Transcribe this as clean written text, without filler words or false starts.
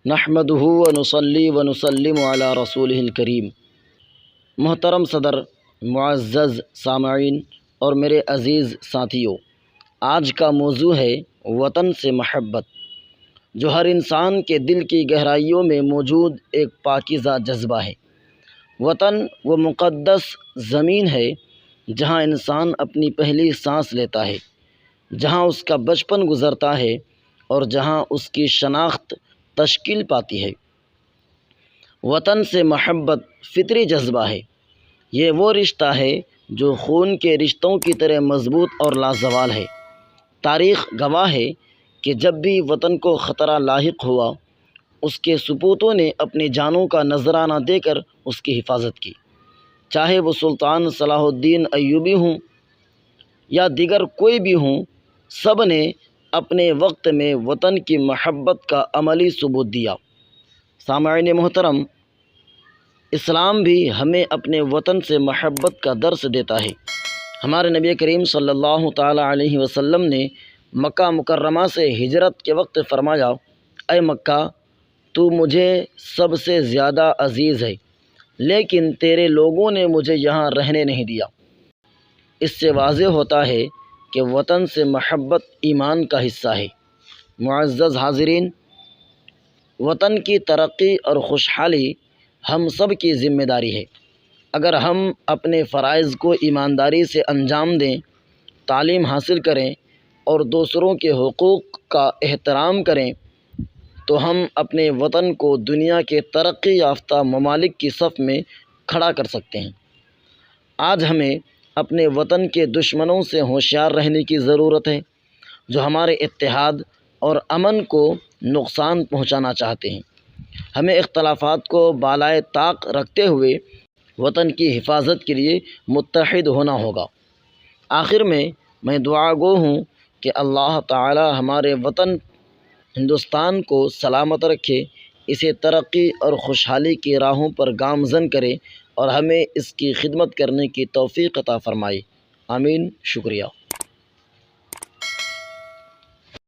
نحمدہ ونصلی ونسلم علی رسولہ الکریم۔ محترم صدر، معزز سامعین اور میرے عزیز ساتھیوں، آج کا موضوع ہے وطن سے محبت، جو ہر انسان کے دل کی گہرائیوں میں موجود ایک پاکیزہ جذبہ ہے۔ وطن وہ مقدس زمین ہے جہاں انسان اپنی پہلی سانس لیتا ہے، جہاں اس کا بچپن گزرتا ہے اور جہاں اس کی شناخت تشکیل پاتی ہے۔ وطن سے محبت فطری جذبہ ہے۔ یہ وہ رشتہ ہے جو خون کے رشتوں کی طرح مضبوط اور لازوال ہے۔ تاریخ گواہ ہے کہ جب بھی وطن کو خطرہ لاحق ہوا، اس کے سپوتوں نے اپنی جانوں کا نذرانہ دے کر اس کی حفاظت کی، چاہے وہ سلطان صلاح الدین ایوبی ہوں یا دیگر کوئی بھی ہوں۔ سب نے اپنے وقت میں وطن کی محبت کا عملی ثبوت دیا۔ سامعین محترم، اسلام بھی ہمیں اپنے وطن سے محبت کا درس دیتا ہے۔ ہمارے نبی کریم صلی اللہ تعالیٰ علیہ وسلم نے مکہ مکرمہ سے ہجرت کے وقت فرمایا، اے مکہ، تو مجھے سب سے زیادہ عزیز ہے، لیکن تیرے لوگوں نے مجھے یہاں رہنے نہیں دیا۔ اس سے واضح ہوتا ہے کہ وطن سے محبت ایمان کا حصہ ہے۔ معزز حاضرین، وطن کی ترقی اور خوشحالی ہم سب کی ذمہ داری ہے۔ اگر ہم اپنے فرائض کو ایمانداری سے انجام دیں، تعلیم حاصل کریں اور دوسروں کے حقوق کا احترام کریں، تو ہم اپنے وطن کو دنیا کے ترقی یافتہ ممالک کی صف میں کھڑا کر سکتے ہیں۔ آج ہمیں اپنے وطن کے دشمنوں سے ہوشیار رہنے کی ضرورت ہے، جو ہمارے اتحاد اور امن کو نقصان پہنچانا چاہتے ہیں۔ ہمیں اختلافات کو بالائے طاق رکھتے ہوئے وطن کی حفاظت کے لیے متحد ہونا ہوگا۔ آخر میں دعا گو ہوں کہ اللہ تعالی ہمارے وطن ہندوستان کو سلامت رکھے، اسے ترقی اور خوشحالی کی راہوں پر گامزن کرے اور ہمیں اس کی خدمت کرنے کی توفیق عطا فرمائے۔ آمین۔ شکریہ۔